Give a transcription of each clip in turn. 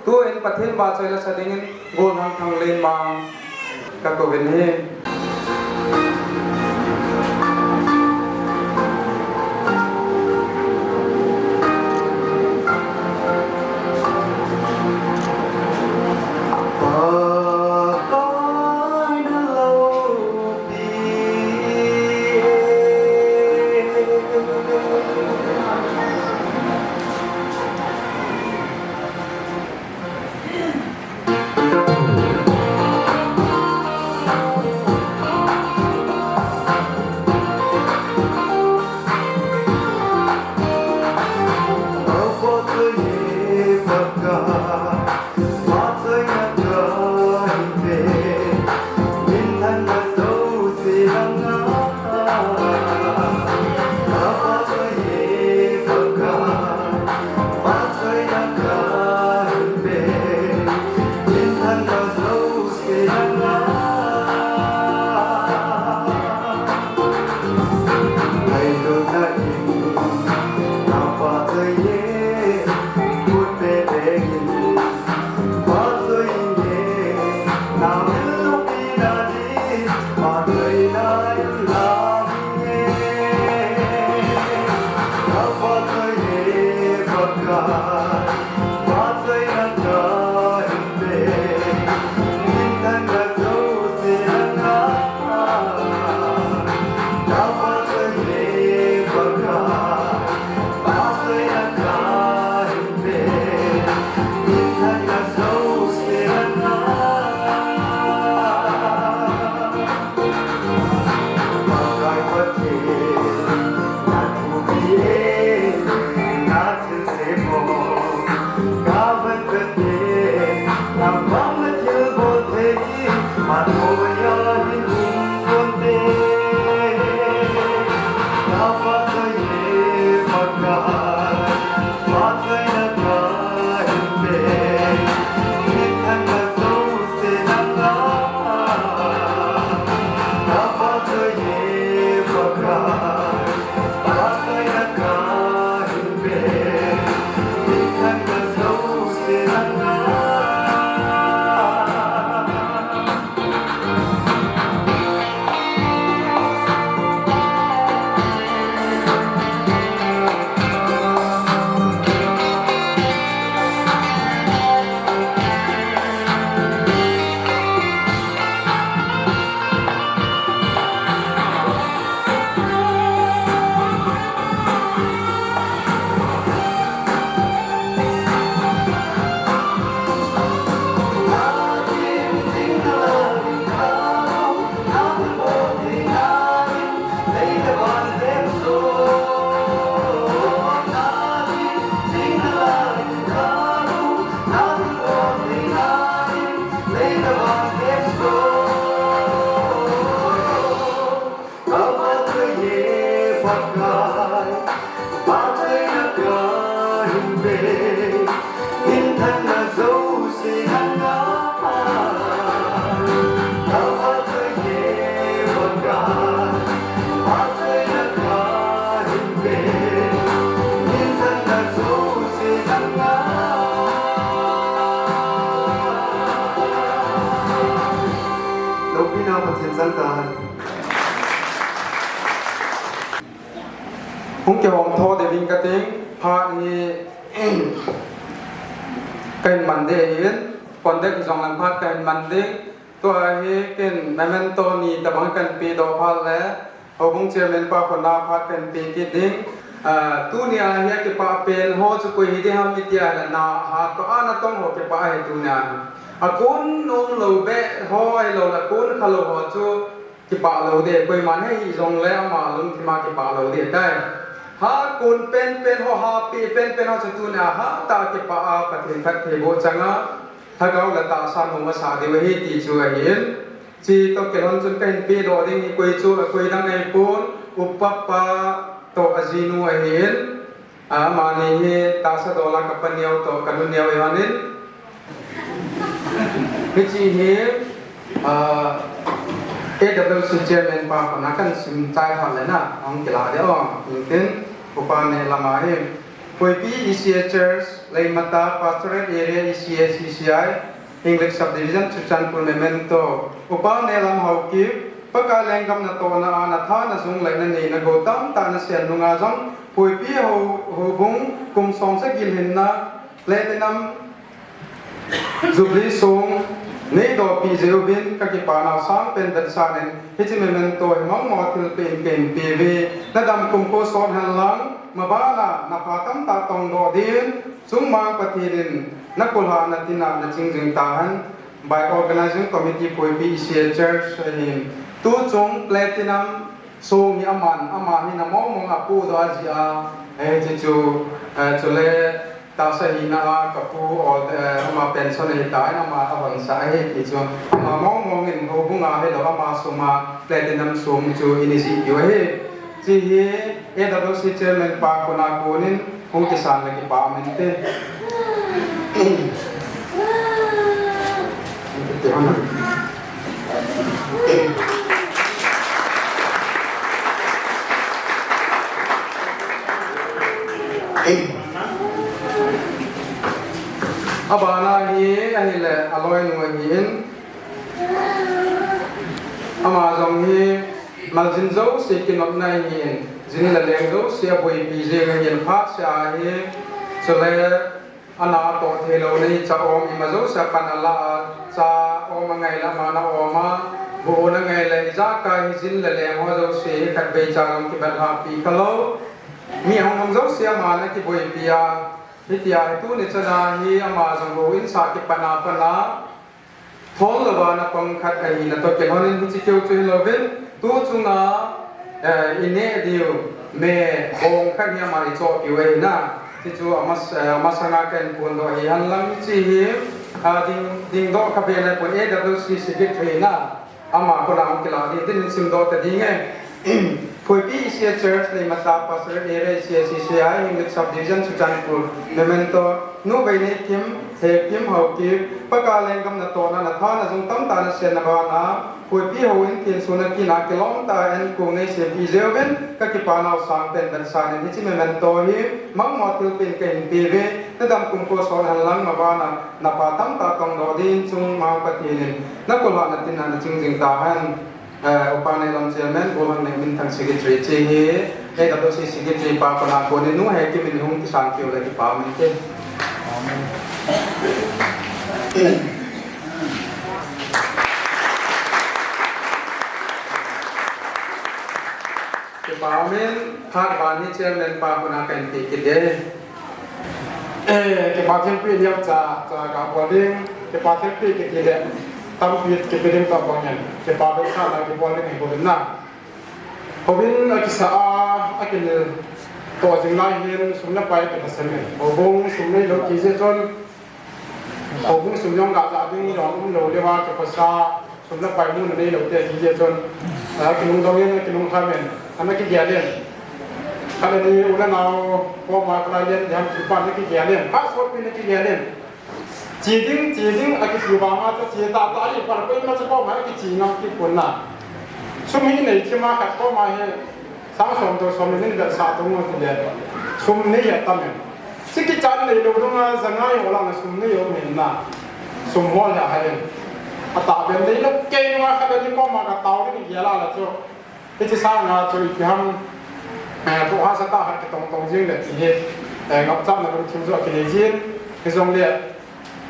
tu in pathin ba choi la sading in gol hang thang len mang ka ko ben he hung ke hom tho de ving ka ting pha ni ken man de yin kon de ki jong lan phat ken man de to hi ken memento ni ta bang kan pi do pha le ho bung chairman pa kon na phat ken pi ki ding tu ni a hi ke pa pen ho chu ko hi de ham mi tia na ha to ana tong ho ke pa he tu na a kun nong lo be ho ai lo la kun kha lo ho chu ki pa lo de ko man he jong le ma lung ki ma ki pa lo de dai ha kun pen ho ha pi pen ho chu na ha ta ki pa a pathin phat the bo changa ha gau la ta sa mo ma sa de we hi ti chu a hin chi to ke hon chun pen pi do ding ni koi chu a koi dang ai pun upapa to azinu a hin a ma ni hi ta sa do la ka pan yau to ka nu niau hanin hi chi hi AWC chairman pa panakan sim chai ha le na ong kila de ong tin upa ne lama hi Poipi ECA Church, Laimata Pastoral Area ECA CCI, English Subdivision, Chuchanpur Memento, Upa Nelam Hauki, Pakalengam Natona Anatha, Nazung Lanani Nagotam, Tanasian Nungazam, Poipi Hobung, Kum Somsa Gilhina, Platinum Zubli Song, Nedo Pizeubin, Kakipana Sang, Pendansanen, Hitimemento, Himang Motil Pin Pin PV, Nadam Kumpo Son Hanlang, Mabala, Napatam Tatong Dodin, Sumang Patirin, Nakulha Natina, Naching Tahan, by organizing committee Poipi ECA Church, Tu Chung Platinum, Song Yaman, Amani Namong Apu Dazia, Jitu, Chule. Tasahina kapu or ama pensionita ama avansa itu mong in hubunga hello ama suma platinum sum to inisi yohe ji AWC chairman pa kona kunin kung kisan lagi pa mente Abana hi anile aloy nuhin Amazon hi maljinzo sekinot na hin jinla lengdo sia boi pije ngin phat sia hi chole ana to thelo nei cha om imazo sa panala cha om ngai la mana oma bo na ngai la ja ka hi jinla leng ho zo se kat be cha lam ki bal ha pi kalo mi hong zo sia mana ki boi pia Hitia itu ni cina hi ama zangguin sakit pana thol lawa na pangkat ai na to kehonin hi chikiu chu lovin tu chunga ine diu me ong khan ya mari cho piwe na ti chu amasanga ken pun do hi hanlam chi hi ding do ka be na pun AWC secretary na ama ko na kila ni tin sim do ta dinge Poipi ECA Church ni Mata Pastor Area ECA CCI English Subdivision Chuchanpur Memento nu baini kim he kim hau ki pakalengam na tona na tha na jung tam ta na sen na ba na Poipi hoin tin sunan ki na kilom ta en ku ngai se pi zewen ka ki pa na sang pen dan sa ni chi memento hi mang mo tu pin ken pi ve na dam kum ko son han lang ma ba na pa tam ta tong do din chung ma pa ti ni na ko la na tin na ching jing ta han Upane lam chairman bolang ne min thang secretary che he AWC secretary pa pana ko ne nu he ki min hung ki sang ki ola ki pa min te ki pa min thak ban ni chairman pa pana kan ti ki de ki pa chen pi liam cha ga boling ki pa chen pi ki de tam pit ke pedeng tam banyan ke pa be sa na ke bol ni ko na hobin a ki sa a ke ne to jing lai hin sum na pai ke sa ne hobong sum ne lo ki je ton hobong sum yong ga ja ding yong lo le wa ke pa sa sum na pai mu ne lo te ki je ton a ki nung dong ne ki nung kha men ana ki ya len kala ni una na ko ma kala len jam ki pa ne ki ya len pa so pi ne ki ya len chỉ ding aki siwa ma ta chỉ ta ta ni par ko ma cha ko ma ki chỉ ngam ki pun na sum hi nei ki ma ka ko ma he sang som to som ni ga sa to mo ti le sum ne ya ta men si ki chan nei lo nga zanga yo la na sum ne yo men na sum ho ya ha len a ta ben nei lo ke ma ka ni ko ma ka ta ni ya la la cho ti chi sa nga cho ki ham to ha sa ta ha ki tong tong jing le ti he ngap cham na ko chim zo ki le jin ki zong le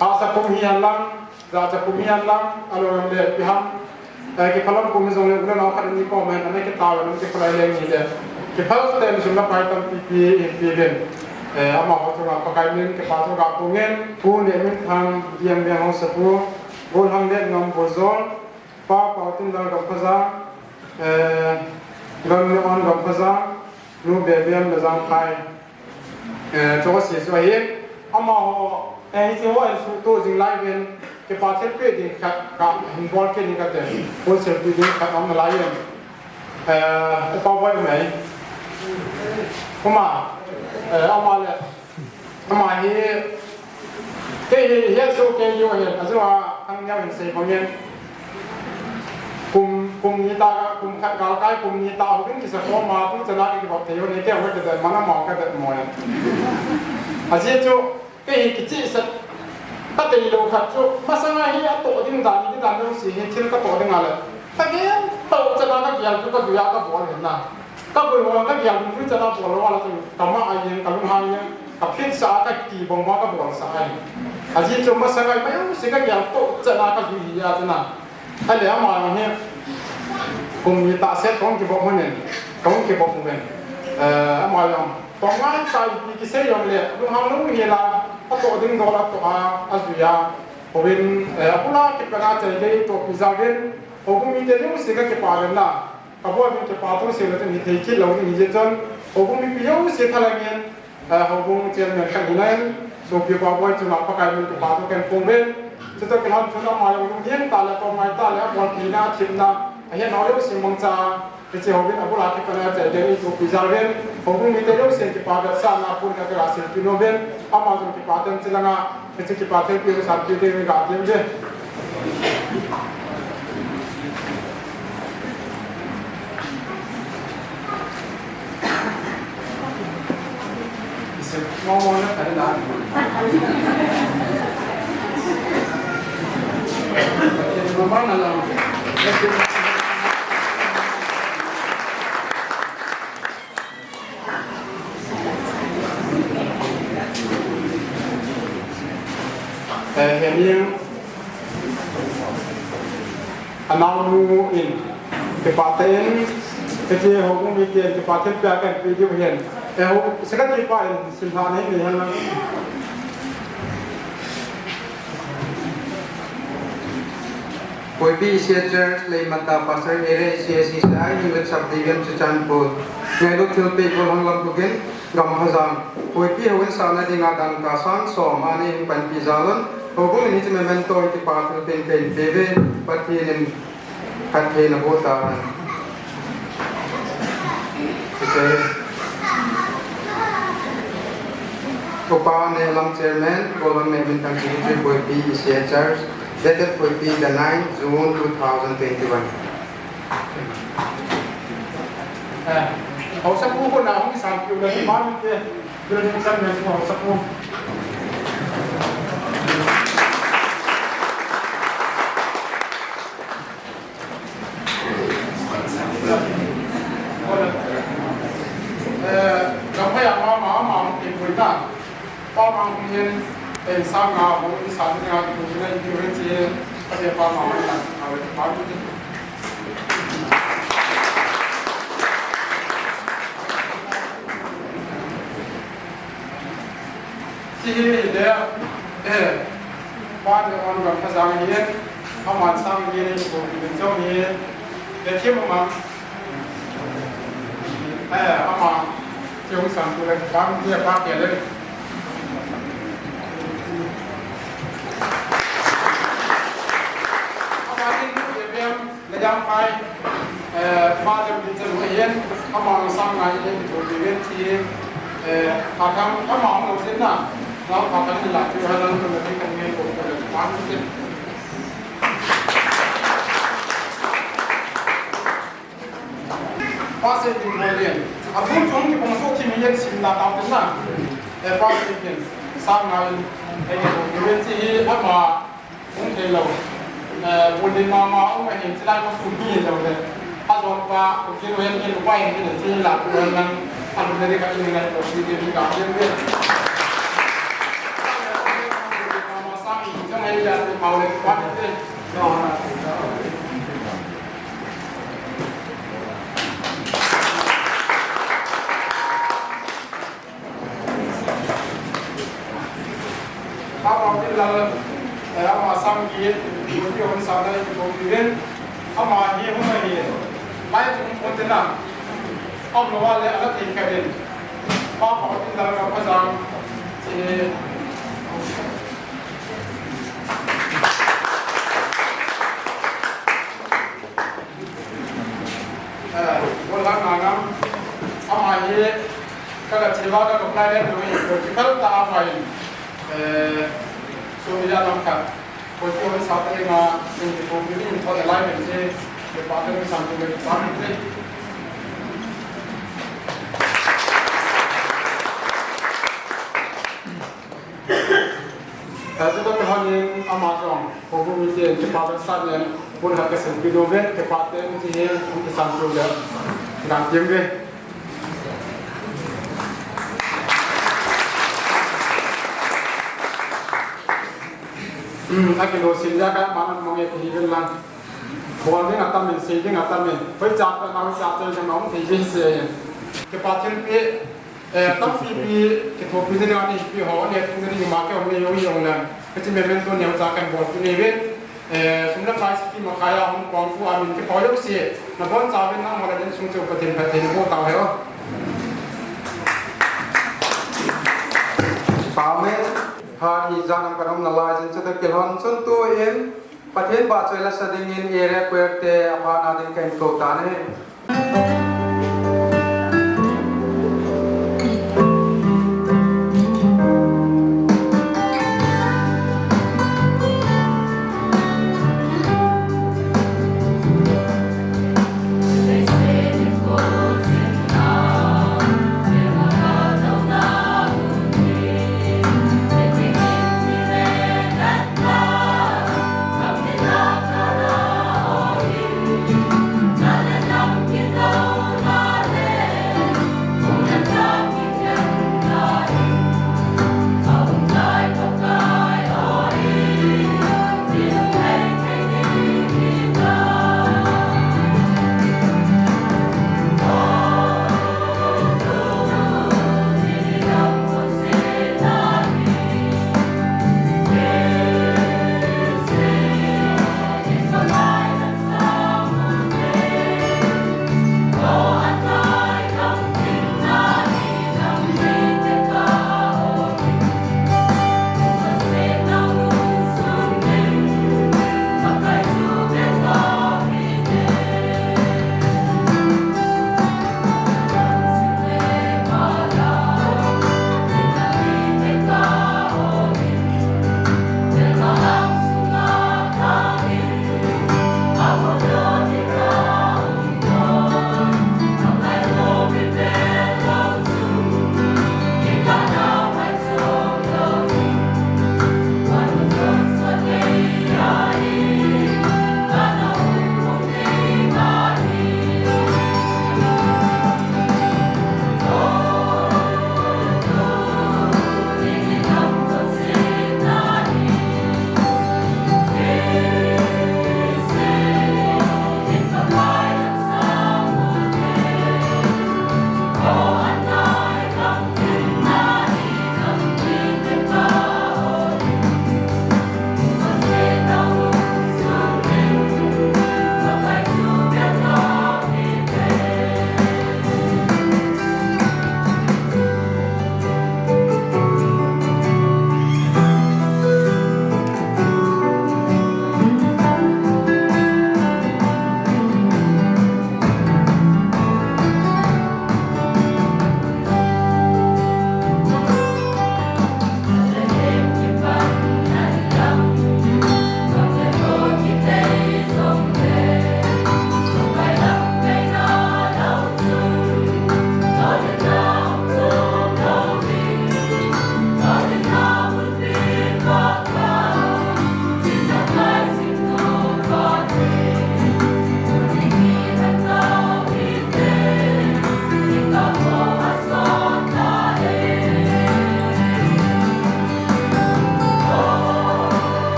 asa kumian lang, zaza kumian lang, alo yang dia piham, kita kalau kumizong yang kita nak ada ni komen, ane kita tahu, ane kita pelai lagi dia. Kita harus ada misalnya paitan pipi ben, ama waktu nak pakai min, kita patut nak pungen, pun dia min hang diam hang sepu, bol hang dia ngam bozol, pa pautin dalam kapaza, dalam on kapaza, nu bebian bezang kai, coba sesuai ye, amaที่ว่าตัวจริงไล่เป็นที่ปาเทปเดินขัดกับหินบอลเกนี่ก็เดินบอลเซฟดินขัดเอามาไล่เป็นอุปกรณ์ไหมก็มาเอามาเลยเอามาที่เฮียสู้เกย์อยู่เห็นอาจจะว่าทั้งยาวเห็นสี่คนเนี่ยกลุ่มนี้ตากุ่ม ขัดเกาใกล้กลุ่มนี้ตาวิ่งกิจกรรมมาพุ่งจะนักอีกบอกเที่ยวนี้แก้วก็จะเดินมันน้ำหมอกก็เดินมวยอาเจียจูก็เห็นกิจสัตก็ตีดูขัดจูมาสังหารที่โตดิ้งดันที่ดันต้องสีเห็นชิ้นก็โตดิ้งอะไรแต่เนี้ยโตจะนักก็เกี่ยวก็ดูยากก็บอกเห็นนะก็เป็นว่าก็เกี่ยวกับจะนักบอกว่าเราจะทำอะไรยังกับลุงหายยังกับพิษสาก็กี่บ่งว่าก็บอกสายอาเจียจูมาสังหารไม่รู้สิก็เกี่ยวโตจะนักก็อยู่ยากจะนักให้เหลือมาอย่างเงี้ยcùng như ta xét con cái bộ mình con cái bộ của mình mà lòng còn ngay tại cái xe dùng lệ lúc hàng lúc như là các tổ đình đó là tổ Azuya của bên Apula cái bên này chạy đi tổ pizza bên cũng như thế lúc xưa cái bà bên là các bộ bên cái bà tôi xưa là tôi thấy cái lâu thì như thế cũng như bây giờ xưa thay lại nhiên cũng trên mình cái này số cái bà bộ chúng nó phải cái bà tôi cái cùng bên cho tôi cái họ chúng nó mà dùng hiện tại là còn mai ta là bọn kỳ na chim na hiện nói lúc xin mong cha cái chiều bên Abu Laki cái này chạy đến chỗ pizza bên cũng như thế lúc xin cái bà đặt sang là phun cái là xin pino bên Amazon cái bà tên chỉ là nga cái bà tên pino sản phẩm bên gạt lên bên ngon ngon nó phải là memang dalam ini analuin kepaten kecil hukum bikin kepaten biarkan video hian sekarang kita simpan ini yang Koi bi Asia Church lei mata pasar area Asia CCI English subdivision Chichanpur ngai lu thil pe ko hang lam tugen gam hazang koi bi hawen sana dinga dan ka sang som ani pan pi zalon hobung ni chme men to ti pa thil pen pen bebe pathin khat the na bota se ko pa ne lam chairman government bin tang ki koi bi Asia Church dated will be the 9th June 2021. Hậu sắc phu con nào không sản kiểu là bán kia, đưa những sản phẩm hậu sắc phu. Trong cái mà tìm người ta, bao mang công nhânเป็นสร้างงานของอีสานงานของในยูเอ็นจีประเทศปามาวันนั้นเอาไว้ปาร์ตี้ที่เดียวบ้านเราแบบภาษาเฮียนเขามาสร้างเฮียนในกลุ่มเป็นเจ้าเฮียนเด็กที่มาเขามาเที่ยวสั่งตัวเล็กบ้านเรียกบ้านเกี่ยเลยยังไปมาจะมีจะรู้เห็นเขามองสร้างงานในตัวบริเวณที่หากเขามองเราเส้นน่ะเราพากันหลักที่เราต้องทำที่ตรงนี้ผมก็เลยวางเส้นพอเสร็จถึงโรงเรียนอาทุ่งชงที่ผมสู้ที่มีเย็นสิบนาทีเป็นน่ะพอเสร็จถึงสร้างงานในตัวบริเวณที่เขามาผมเทเราวันนี้มาไม่เห็นที่ได้ก็สุกี้จังเลยถ้าโดนว่าผมคิดว่าเห็นว่าเห็นที่หลักเรื่องนั้นทำในการยังไงผมคิดดีกับเรื่องนี้มาสร้างอีกจังไงจะเอาเลยวัดเลยก็ถ้าเราที่เราแล้วมาสร้างยีนคนที่คนสาวได้ตัวเรียนเข้ามาเยี่ยมมาเยี่ยมไล่ถึงคนที่นั่งเข้ามาว่าเลยอะไรที่แค่เด่นพอพอที่เราเราก็จะที่วันละงานนะเข้ามาเยี่ยมก็จะชีวะก็กำไรได้ด้วยโดยที่เขาตามไปส่วนที่เราทำกันคนที่เขาสาวได้มาเป็นตัวนี้เขาจะไล่เป็นที่ ke pa te san tu ke pa te Hasil tu hanya amasong, hukum itu cepat besar yang pun harga sempit doang, cepat yang sini untuk santu dia, ganti yang Aku dosin jaga mana mengenai kehidupan boleh ngatam men, sedih ngatam men, perjalanan nak perjalanan yang mau terjadi sih. Kepastian pi, tapi kita pilih dengan ini pi hawa ni, kita ni makan orang ni yang orang, kita memang tu yang jaga bos tu ni wen, sebenarnya pasti pi makaya orang kuangku amin kita payah sih, namun jaga nak malah jadi sungguh perhatian kau tahu ya. Pamer hari jangan karam nalai jen cetak kilon contoh in paten baca ilah sedingin area kuerte apa nadin kain kota ne. Hãy subscribe cho kênh Ghiền Mì Gõ để không bỏ lỡ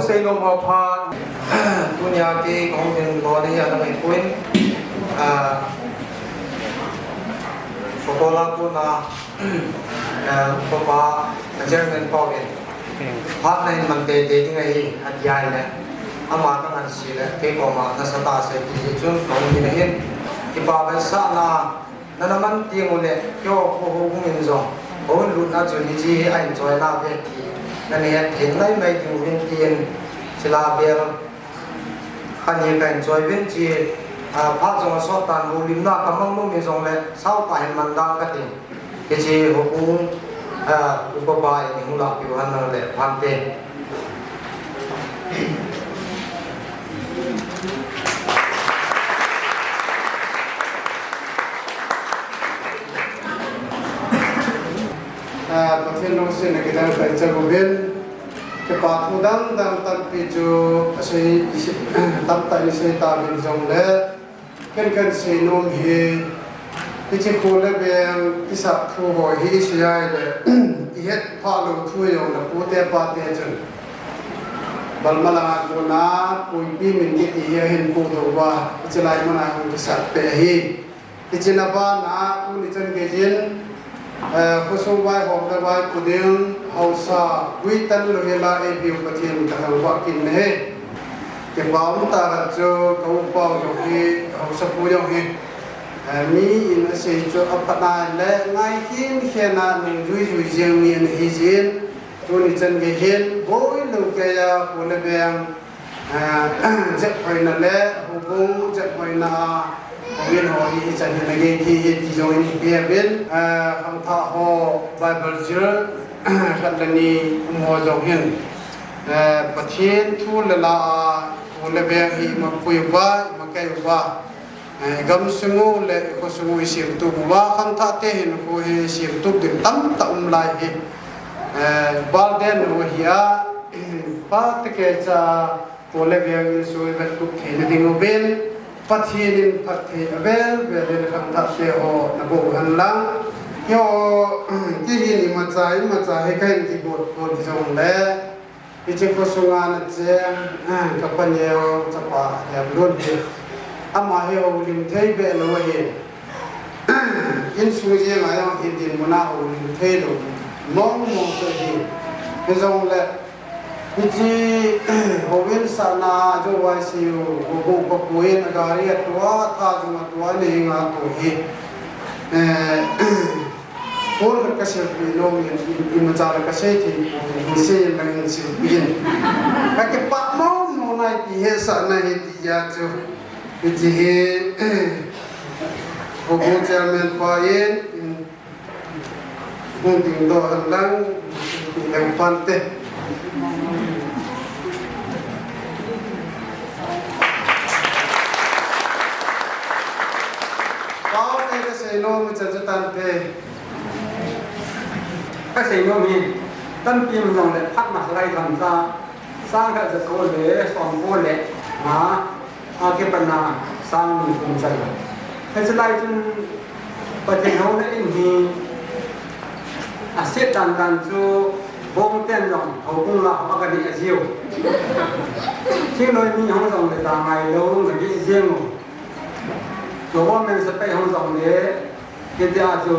xây nôm họ pha tu nhà cái công viên có đi ở đây quên có là cũng là có ba German province phát này mình để đi ngay hạt dài này ama các anh chị này cái có mà nó sẽ ta sẽ đi chung công viên này cái ba bên xã na nó mình tiền một này cho cô cũng mình rồi cô lúc nào chuẩn bị gì anh cho là về thì nên hiện hiện nay mấy cái viên tiền sẽ là về anh hiện cảnh cho viên gì phát trong số tàn hồ lim na cảm ơn mình rồi này sau tại mình đang cái cái gì họ cũng có bài những là kiểu hành là để hoàn tiềnประเทศน้องเสียนกิจการเป็นจักรวาลที่ปาทุดังดังตันปีจูใช้ตับไตใช้ตาบินจงเล่กันใช้นมฮีที่จะคูเล่เบียงที่สักทูหอยฮีเสียเลยที่เฮ็ดพาลูทุยองนะปูเตปาเตจนบัลมาลากูนาปุยปีมินกิที่เห็นปูตัวว่าจะไล่มานาที่สักเปฮีที่จะนับว่านาปูนิจันเกจินkhusus wai hom da wai kuding hausa witan lo hela e biu pathin ta hang wa kin ne ke baum ta ga cho kau pau yo hi hausa pu yo hi mi in se cho apana le ngai hin khena ning jui jui jeng min hi jin tu ni chen ge hin boi lo ke ya ko le beng je phai na le hu bung je phai na viên họ đi chân là cái thì rồi đi bia bên hàng thọ họ Bible chữ phần là ni mua dòng hiền bát thiên thu là bia bia hi mà quỳ ba mà cái ba gam sungu le ko sungu sim tu ba hàng thọ te hiền ko sim tu được tâm tâm lại hi ba đen nó hiya ba te cái cha ko le bia hi suy vật tu thì nó đi ngô bên phát hiện phát hiện về đến khám thắt xe họ là bộ hành lang yo cái gì mà trái cái gì bột trong đấy cái chuyện có sung an chế các bạn nhiều chắc là đẹp luôn đi ama hiểu lim thấy về lâu hiện in suy nghĩ mà nhau hiện tiền muốn nào lim thấy được mong cho hiện cái dòng là cái gì hồ viên sana cho vay siêu hồ bông bọc quên gari tua tha chung tua này ngã tu hi phun cái siêu pin nông in mà trả cái siêu thì siêu là cái siêu pin cái bát mông này thì hết sana này thì ya cho cái gì hồ bông German paien bông tiếng đó lang tiếng Phan tê cái nôm mình chân tan thế cái xây nôm gì tân kim dòng lệ phát mặt lại thành ra sang cái giật cô lệ xong cô lệ mà cái phần nào sang mình cùng chạy thế sẽ lại trên bờ tiền hậu đấy thì xếp đàn cho bông tên dòng hậu cung là mà cái gì nhiều chứ nói mình không dòng để ta ngày lâu luôn cái gì riêng rồi bọn mình sẽ phải không dòng để cái dia cho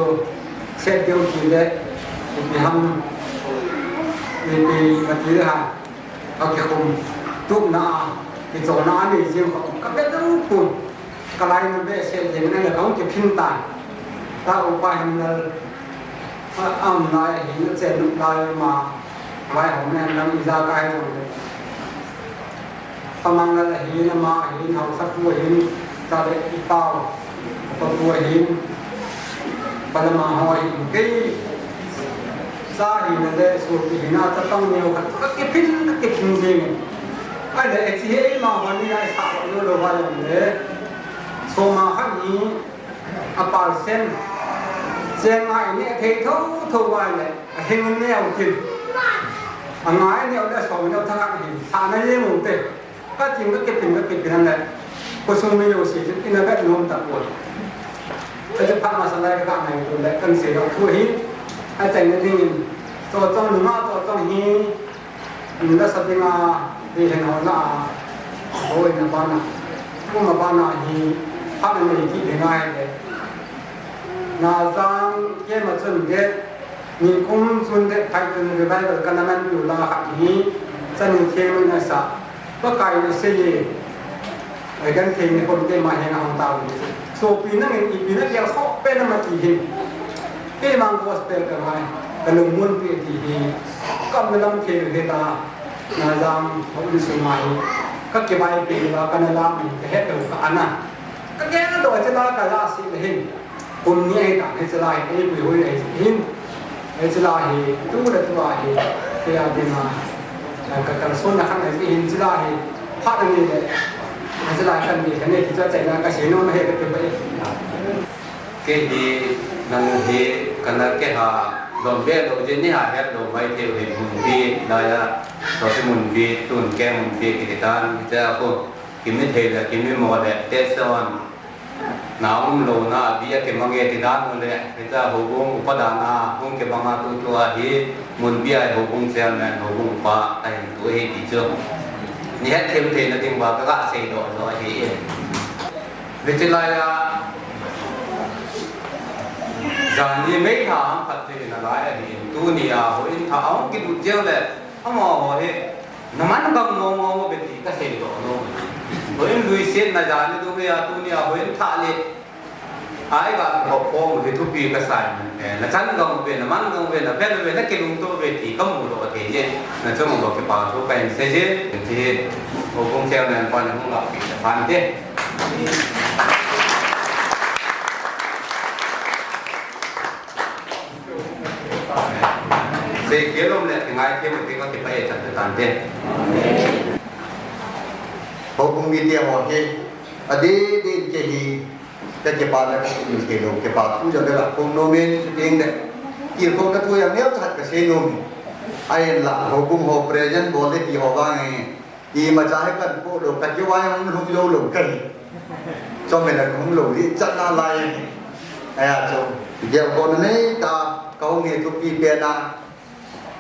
xe tiêu chỉ đấy thì hâm thì cái gì đấy hả cái cùng tụm na cái chỗ na thì riêng không các cái đó cùng cái này nó bé xe gì này là không chịu phim tàn ta ở ngoài là này hiện nó sẽ được đây mà vài hôm nay đang đi ra cái rồi tao mang là hiện mà hiện học sắc của hiện ta để đi tao tao của hiện pada mahoi cái sa hi na de so ki hina ta tong neo ka ke phin gì ai để chỉ ấy mà hoàn đi lại sao nó đồ vào để so mà khác ní apal sen ai nè thấy thâu vào này hình neo kịp ngái neo đã so neo thắc hình sa này lên một tệ các chuyện các cái phin này có số nhiều sự cái nó rất nôm tập buồn cái chất phát mà sau này các này tụi lại cần sử dụng thua hít hay dành những gì cho trong nước cho trong hít mình đã xác định là đi thành họ là ôi là ba na cũng mà ba na thì phát đến mình thì đến ngay đấy na giang cái mà chuẩn cái mình cũng chuẩn cái phải chuẩn cái bài cái cái mìnhอยู่là khác thì chân mình thêm mình là saoก็ไกลเสียไอ้กันเองคนเก่งมาเห็นของตาโซปีนั่งอีปีนั่งเกี่ยวเขาเป็นมากี่หินที่มังก็สเปลกันไว้กันลงมุ่นปีที่หินก็ไม่ต้องเที่ยวเฮตานาจามเขาดิสมัยก็เก็บไว้ปีละกันละมันก็เฮ็ดตัวกันน่ะก็แค่นั้นตัวจะลากันละสิหินคนนี้ไอ้ต่างให้จะลายไอ้ปุยหุยไอ้หินไอ้จะลายตู้ละตัวไอ้เที่ยวดีมากันส่วนนักขันไอ้หินจะลายพาดนี่เลยจะลายกันมีกันเนี่ยที่จะใจนะก็เสียโน่นไม่ให้กันไปcái gì năng gì cái nào cái hà đồng bè đồng dân này hà hết đồng vay theo hình mùng bi đây là đó là mùng bi tuần kem mùng bi cái tan cái cô kiếm như thế là kiếm như một đẹp tết son nào cũng lâu na bây giờ cái mang cái tan rồi đấy cái hồ bông upa dana bông cái băng tu tu ahi mùng bi ai hồ bông xem này hồ bông pa tay tu hết đi chưa như hết thêm thế là tiếng bà các bạn xây đồ rồi thì về trên này là rằng như mấy tháng phát triển là lại thì tu ni à hồi tháo cái bút treo này ông mà hỏi nó mang cầm ngô ngô bên thì cái gì đó nó hồi lui xem là rằng như tu bây giờ tu ni à hồi thả lên ai cả học phong thì tu bị cái sai là chắn cầm về là mang cầm về là phép về nó cái lung tu về thì có một độ thế chứ là cho một độ cái bảo số bền xe chứ thì học phong treo này còn là không gặp thì phản thế về phía lông lệ thì ngay thêm một cái có thể phải chặt được tàn tiền. Hậu cung đi theo họ thì ở đây đi cái gì cái bà này cũng cái đồ cái bà thu cho cái là cung nô men tiếng đấy chỉ không có thu yang nếu thật cái xe nôm ai là hậu cung hậu present bộ đấy thì họ vang thì mà trái cái bộ đồ cái vai không lung lâu lủng cây cho mình là không lủng đi chặt na lại ai à cho giờ con này ta câu nghe tụi pi pe na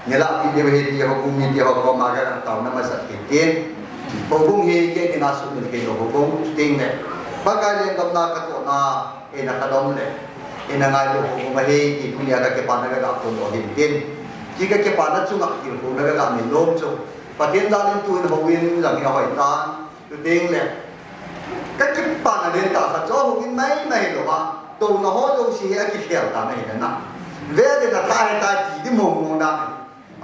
nila video hedi hukum ni dia hukum agar tahu nama sakit hukum hi ke ni nasu ni ke hukum ting ne bagai yang gamna kato na ina kadom le ina ngai lo hukum hi ki dunia ka ke pana ka ko lo hin tin jika ke pana chunga ki hukum ka ka ni lom chu patien da len tu ni howin lang ya hoi ta tu ting le ka ki pana den ta ka cho hukum mai mai lo ba tu na ho lo si a ki khel ta mai na ve de ta ta ta ji di mong da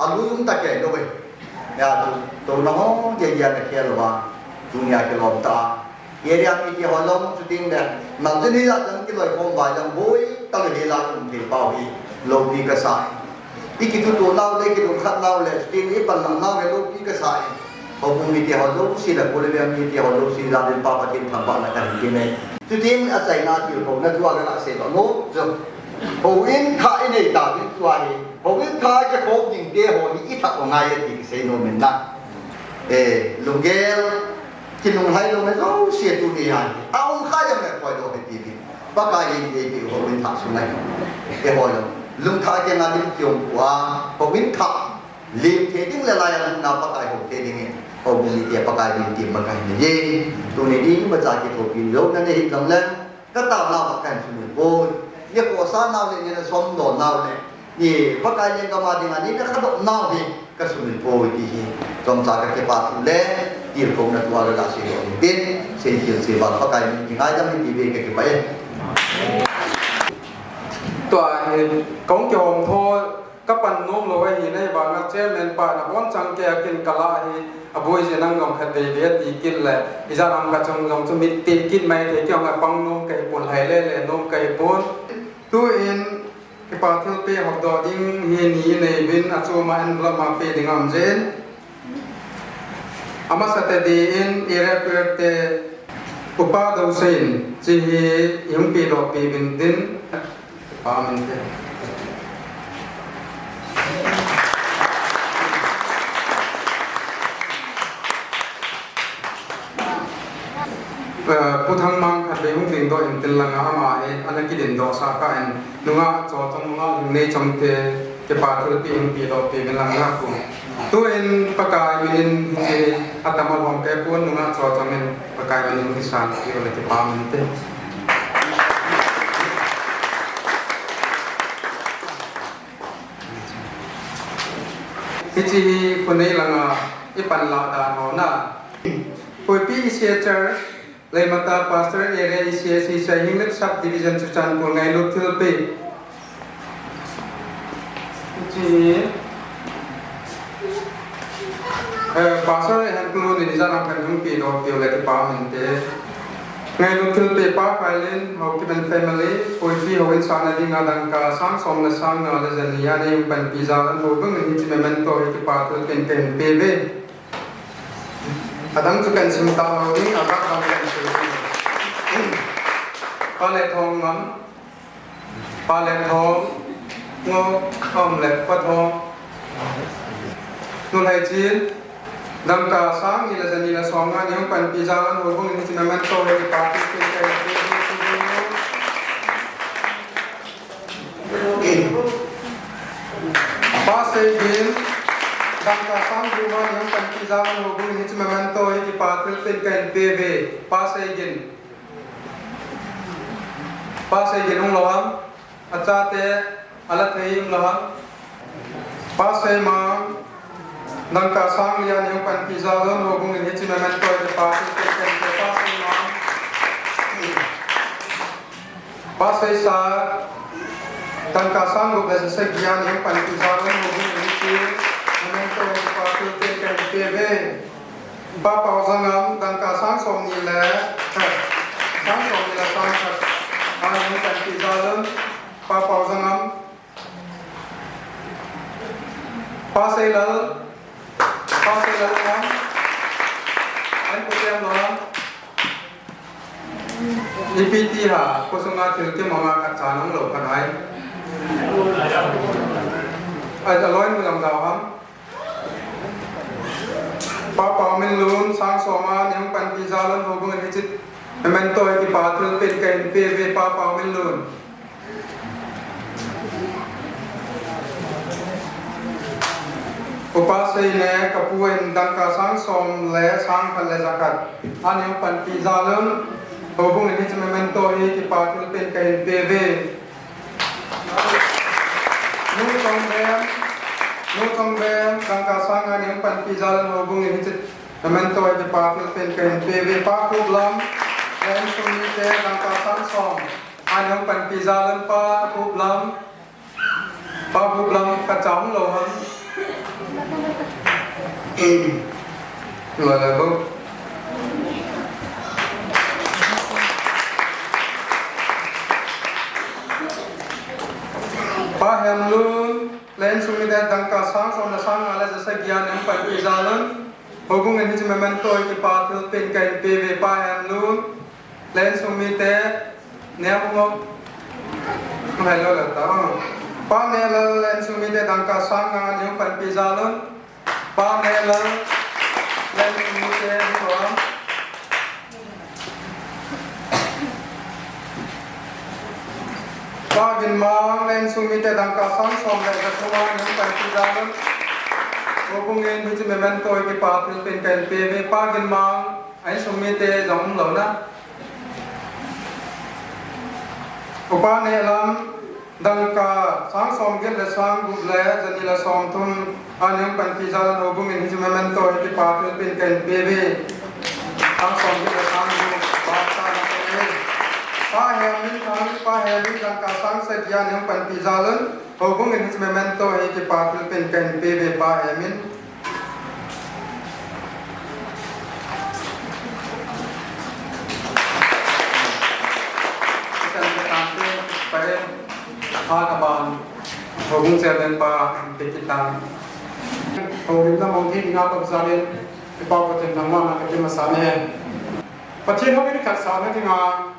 alu yung ta kaya doy ya tu nó jadi ada kaya loba dunia ke lomta ye dia mi ke holom shooting de mang jeni la jang ki loi phong bai jang boi ta le la kum ke pau hi lo pi ka sai iki tu lao le ki tu khat lao le shooting ni pan lang lao le lo pi ka sai ho bum mi ke holom si la bole le mi ke holom si la den pa pa tin thang ba la kan ki ne shooting a sai na ti ko na tu a la se lo no jo hồ in khai này tạo nên tuổi hồ in khai cái khổ những đế hồ ní ít thật của ngài thì sẽ nổi mình nặng lùng ghê khi lùng hay lùng này đâu xịt tu đi hành ông khai em này quay đồ cái gì bác cái gì thì hồ in thật xuống này cái hồ lùng khai cái ngài đến kiểu của hồ in thật liền thế nhưng là lại nào bác cái hồ thế đi nghe hồ in thì bác cái đi tìm bác cái gì tu này đi mà giải cái hồ in lâu nên hình lòng lên các tàu nào bác cái xuống vô như cổ sa nào này như là xóm đồn nào này như bác cái những cái mà đi ăn những cái động nào thì cái số mình bồi thì trong xã cái bát lên thì cũng là tua là sử dụng tiền xây dựng xây dựng bác cái những cái trong những cái về cái bẫy tua công chồng thôi các bạn nôm lối thì này bà ngắt chế men bà là bốn trăm kia kinh cả lại bôi chỉ năng ngọc khát để biết thì kinh lại bây giờ làm cái trong trong mít tiền kinh mấy thì kiểu là băng nôm cây bồn hay lên nôm cây bồn tu in cái bảo theo pe học đó đinh hiền nhí này bên achu mà anh làm mà pe đinh am zen ama sate di in irreper te upa do sein chi yung pe do pe bin din pa min te puthang mang khat be hung ding do in tin langa ama e anaki din do sa ka en nunga cho trong nunga nei chom te ke pa thul pi hung pi do pe ben langa ku ตัวเองประกายมินที่อาตมาบอกแกปวนนุ่งจอจำเนประกายมินที่สานที่อะไรที่ปามันเต้ที่จีคนนี้ลังอีปันลาดานหน้าปุยปีเชียเจอร์เลยมาตาพาสเตอร์เอเรียเชียซีใช้หิ้งเล็บซับดิวิชั่นจุดจันทร์ปุ่นไงลุกทิลปีจีภาษาyang perlu dijalankan mungkin waktu oleh departemen deh. Ngai lutul pepa kalian mau kita family, pointi hawen sana di ngadang ka sang som le sang na le jania ne umpan pizalan ho bang ni memento itu patul pen PB. Adang tukan simta ni agak bang suri. Palet hong ngam, palet hong ngok let patong. Nulai jin dan kasang ila janila songa yang pan pijalan hubung ini cuma mentor di parti kita pasegin dan kasang rumah yang pan pijalan hubung ini cuma mentor di parti kita PB pasegin unglawan acate alat hei unglawan pasema dan kasang lian yang pan pijalan hubung ini cuma mentor di parti kita pasai saat dan kasang bukan sesekian yang pan pijalan hubung ini cuma mentor di parti kita PB Bapak Ozangam dan kasang somnile sang somnile sang yang pan pijalan Bapak Ozangam pasai lalu kan, anh cô xem nó EPT hả, cô xong ra từ cái mong cắt chán nó lẩu cả này, ai đã nói mình làm giàu không? Papa mình luôn sang soma những pan pizza luôn hồ bưng cái chít, mình tôi thì bà thường tên cái PV papa mình luôn. Upasai ne kapuin dan kasang som le sang kan le zakat an yang pan pizalam hubung ini cuma mentor di parti pen kain PV nu tongben dan kasang an yang pan pizalam hubung ini cuma mentor di parti pen kain PV pa kublam dan sumite dan kasang som an yang pan pizalam pa kublam kacang lohan là vâng pa hem luôn lên sumi dan tangka sang som na sang ala jasa gyan yang pan pijalan hubung ini cuma mentor ki patil pen kain PV pa hem luôn lên sumi te neo ngok hello la ta pa ne la lên sumi te tangka sang yang pan pijalan pa ne la lên sumi te ko pa gin mang lên sumi te tangka sang som la jasa yang pan pijalan hubung ini cuma mentor ki patil pen kain PV pa gin mang ai sumi te jong lo na upa ne lam dangka sang som get le sang gu le janila som thum anyang pan pijalan hubung in his memento ki patul pin kan PV sang som get le sang gu bata na ne pa he min dangka sang se gyan yang pan pijalan hubung in his memento ki patul pin kan PV pa he min kaban hubung selen pa pikitan hubung na mong tin nga pag salin ipapatin ng mga kakimasane patin hubung ni kasane ti nga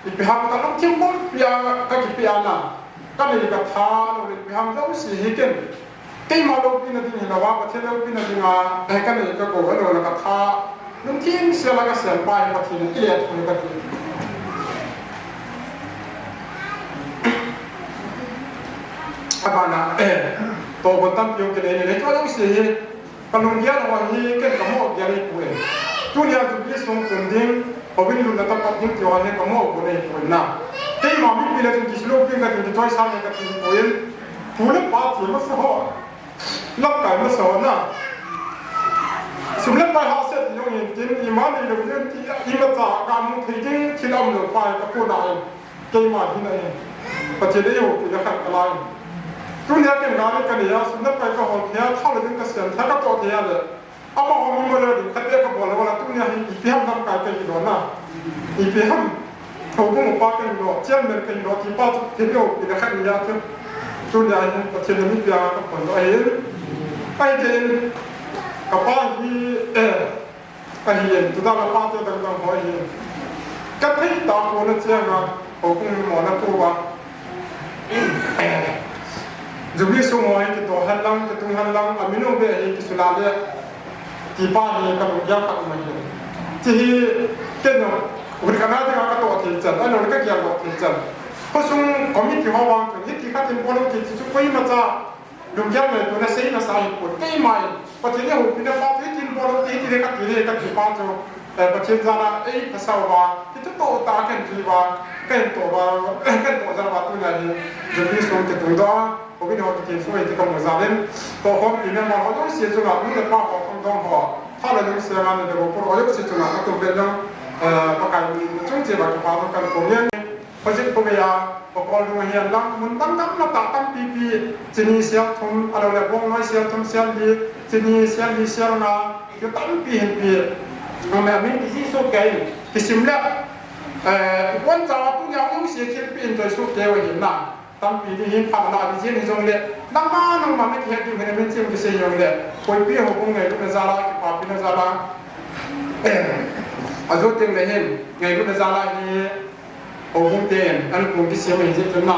ipiham ka ng timpol piya kakipiyana kami ka than ulit ipiham daw si hikin kay malo pinatin hinawa patin daw pinatin nga dahil kami ka ko ano nakatha nung tin sila ka senpai patin iyat ko patin abana to bontam yung kene ne ka yung si kan lung dia lo hi ken kamo dia ni puen tu dia tu bi sung tun ding hobin lu na ta pat ning tio ne kamo ko nei puen na te ma mi pi la tu kislo pi ka tu toi sa ne ka tu puen tu le pa ti ma so ho lak kai ma so na sum le pa ha se yong yin tin i ma ni lo ne ti i ma ta ka mu thi ding thi lam lo pa ka pu na ke ma hi na pa che de yo pi la khat ka lai tu ne ke na le ka ne ya sum le pa ka ho ya tha le din ka sen tha ka to te ya le ama ho mi mo le di khat ka bo la wala tu ne hi i pi ham nam ka ke lo na i pi ham ho bu mo pa ke lo chen me ke lo ti pa tu ke yo pi la khat ni ya tu ne ai pa che ne mi ya ka po lo ai de ka pa hi ka hi tu da la pa te da da ho hi ka thai ta ko na che nga ho bu mo na tu wa Jubli semua itu to halang ketung halang amino be itu sulade tiba ni ka mungya ka umai tihi keno urikana de ka to tilchan ano ka kya ko tilchan kosung komiti hawa to hiti ka tin polo ti tu koi mata lungya me to na sei na sai ko tei mai patine ho pina pa tin polo ti ti ka ti ka ti pa to patien jana ei pasawa ti to ta kan ti wa kan to jana wa tu na ni jubli som ke tu da Covid họ thì số này thì không có giảm lên, tổ hợp thì nên mà họ cũng sẽ cho là những cái bao họ không đông họ, họ là những sự làm được một pro yếu sẽ cho là các công việc đó, các cái chúng chỉ là cái bao các công nhân, họ sẽ có bây giờ họ còn luôn hiện lắm, muốn tăng là tăng pp, chỉ ni xem thông, ở đâu là bông nói xem thông xem đi, chỉ ni xem là cái tăng pp hiện pp, mà mình cái gì số cái xem lại, quan trọng cũng nhau những sự kiện biến đổi số cái về hiện nào. Tam pi di hin pa na di jin jong le nang ma me ki hatu ne men sim ki se yong le koi pi ho kong ngai lu na zala ki pa pi na zala azo teng le hin ngai lu na zala ni ho kong ten an kong ki se me ji tu na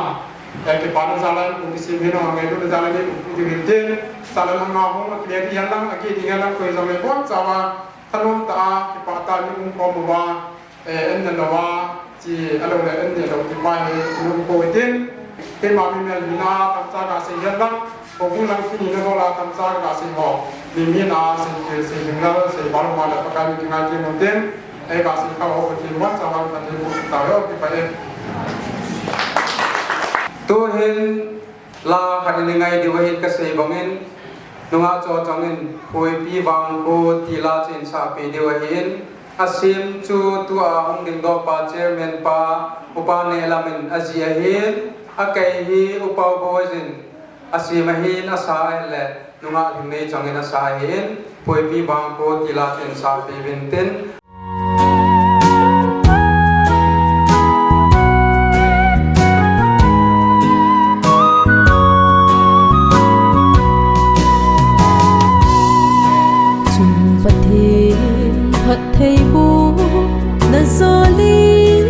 ki pa na zala kong ki se me no ngai lu na zala ni ki hin ten sala na nga ho ki le di han lang ki di lang koi jong le kon cha wa thanom ta ki pa ta ni ko mo wa en na wa chi alo le en ne lo ki pa ni lu ko ten cái mà mình là na tham gia cả sự hiện lắm, cũng làm cái gì đó là tham gia cả sự họ, mình na sự những là sự bảo đảm là tất cả những cái gì mình đến, cái cả sự cao học thì vẫn sẽ làm thành một tạo ra cái bài. Tu hin la khát đi ngay điều hin cái sự bằng hin, nung áo cho trong hin, hồi pi vàng cô ti la trên sa pi điều hin. Asim chu tu a hong ding do pa chairman pa upa ne lamin azia hin akai hi upau boizin asimahin asa le nunga limne changin asa hin poi pi bang ko tila chen sa pi vintin chung pathin hat thei bu na zalin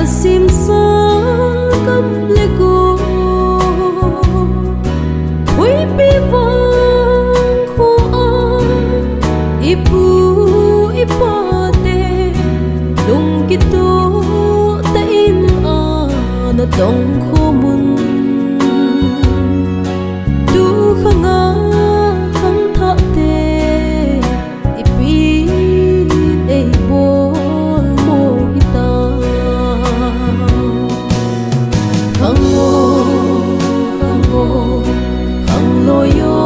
asim sa kam le ko hui pi vang khu a ipu ipate lung ki tu ta in a na dong khu mun tu khanga khang tha te ipi ei bol mo ita khang lo yo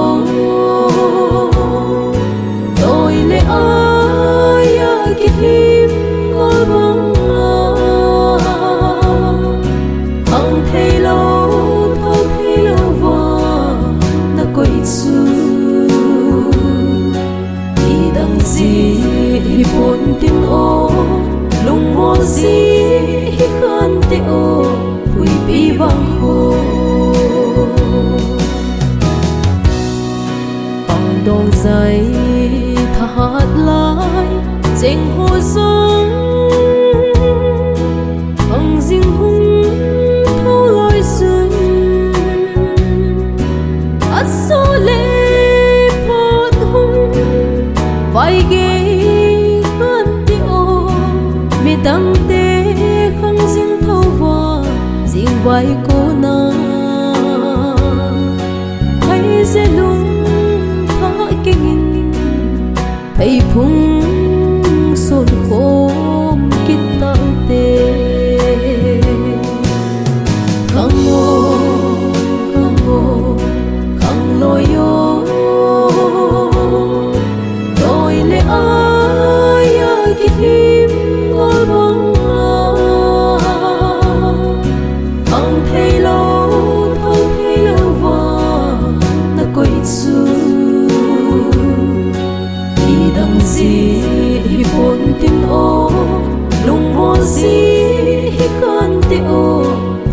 tôi le ai ki him ngol bang khang thei lo wa na koi chu đi đằng gì bốn tiếng ô lung mo gì khăn te ô vui bi vang hồ bằng đong dài thắt lại trên hồ sông bằng riêng hung thâu lối rừng ắt số lệ một hung vai ghé khăn te ô mi đăng te khăn riêng thâu va riêng vai cô na hay sẽ lung thầy phung sôn khôm kít tao tê khăng ngô khăng lôi yo đôi lệ ai kít him ngồi bóng khăng thầy lâu và na coi chu đi đằng gì bốn tin ô lung mò gì con te ô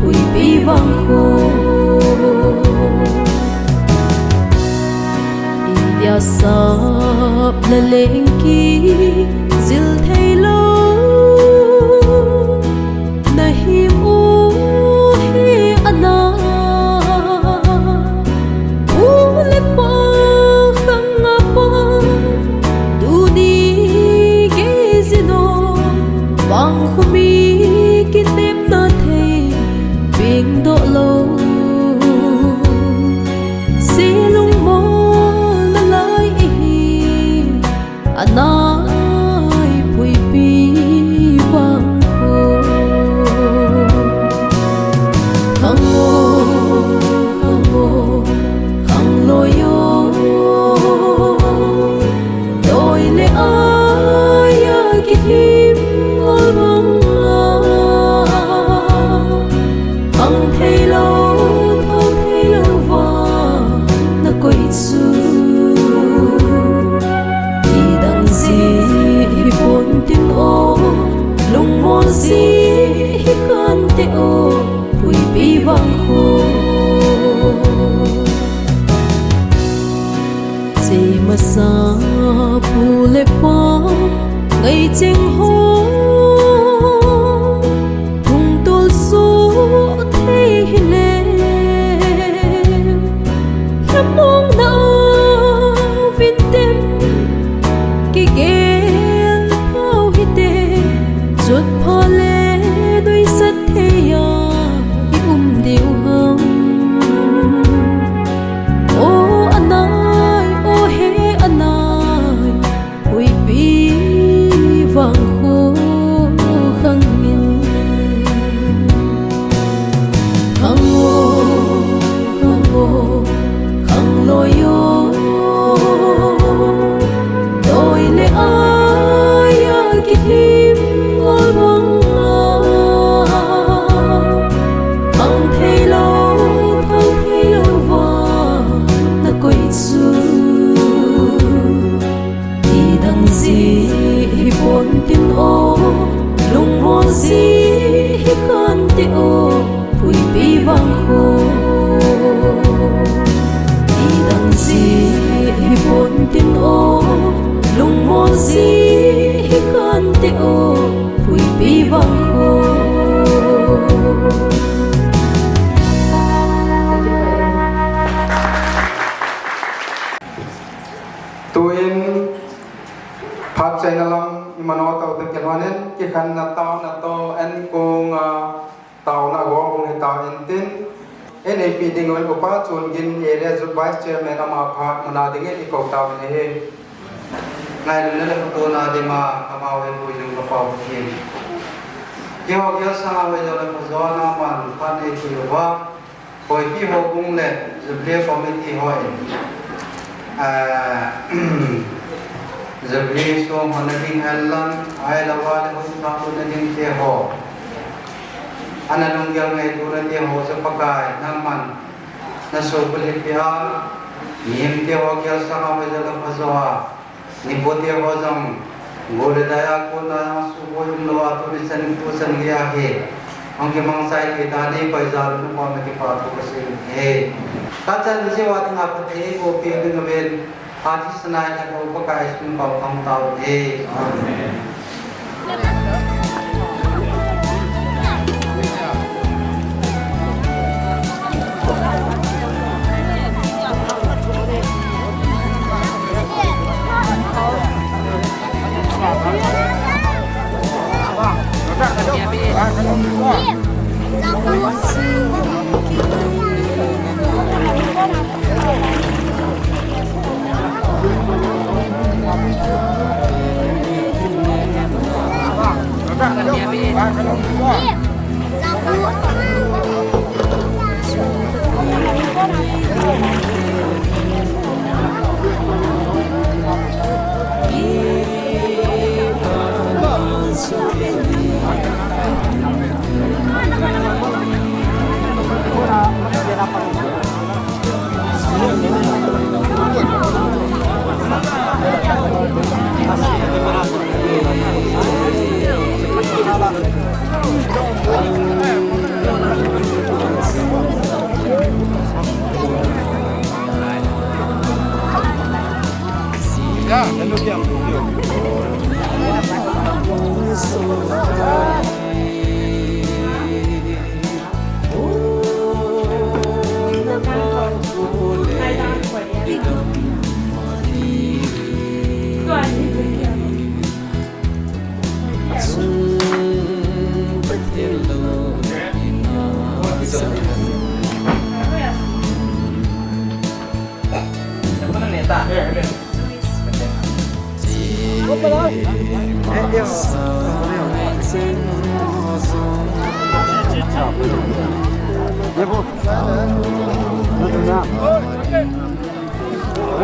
bụi bi vàng khô dia sap la leng ki zil thei lo na hi o he ana u le pa khang pa du di ge zino bang khumi ki tem na thei bing do lo silung mo na lai hi anai pui pi vang ko khang lo yo đôi lệ ai kít him ngồi bóng khăng thầy lâu và na coi chu đi đằng gì bốn tin ô lung mò gì con te ô bụi bi vàng khô chỉ mà sa pu lệ pa ngày chênh hô thùng tol su thấy lệ khắp mong na vin tem ki gel phao hi te chuột pha lệ đôi sắt thế ya điệu hâm ô he anai ui bi vàng khô khăng nghìn khăng lôi yo đôi lệ ai kít him ngồi bóng khăng thầy lâu và na coi chu đi đằng gì bốn tin ô lung mò gì con te ô bụi bi vàng khô đi đằng gì bốn tin ô lung mò gì con te ô bụi bi vàng khô tuin phát chạy na lam imano tàu tự kiến hoan cái khăn na to en kong tàu na gom kong tàu en tin NAP ding on upa chun gin area zu vice chairman ama pha mana ding e ko tàu ne he ngai lu le ko na de ma kama we bu jing ko pa ki ki ho kya sa we jo le ko zo na man pa ne ki wa koi ki ho kung le zu le committee hoi Zabli so manading halang ay lawal ko sa manading te ho ananong yang ay tunay te ho sa pagkain naman na sobulit piha niyem te ho kya sa kami dalang pasawa ni po te ho sang gole daya ko na subo yung lawa to ni san po san liyahe ang kimang say kita ni paizalo ng pamakipato kasi kacan ni siya wating apate ko piling ngayon Hati senai na ko pagkais ng pang tao Amen.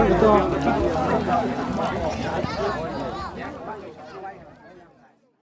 Ito.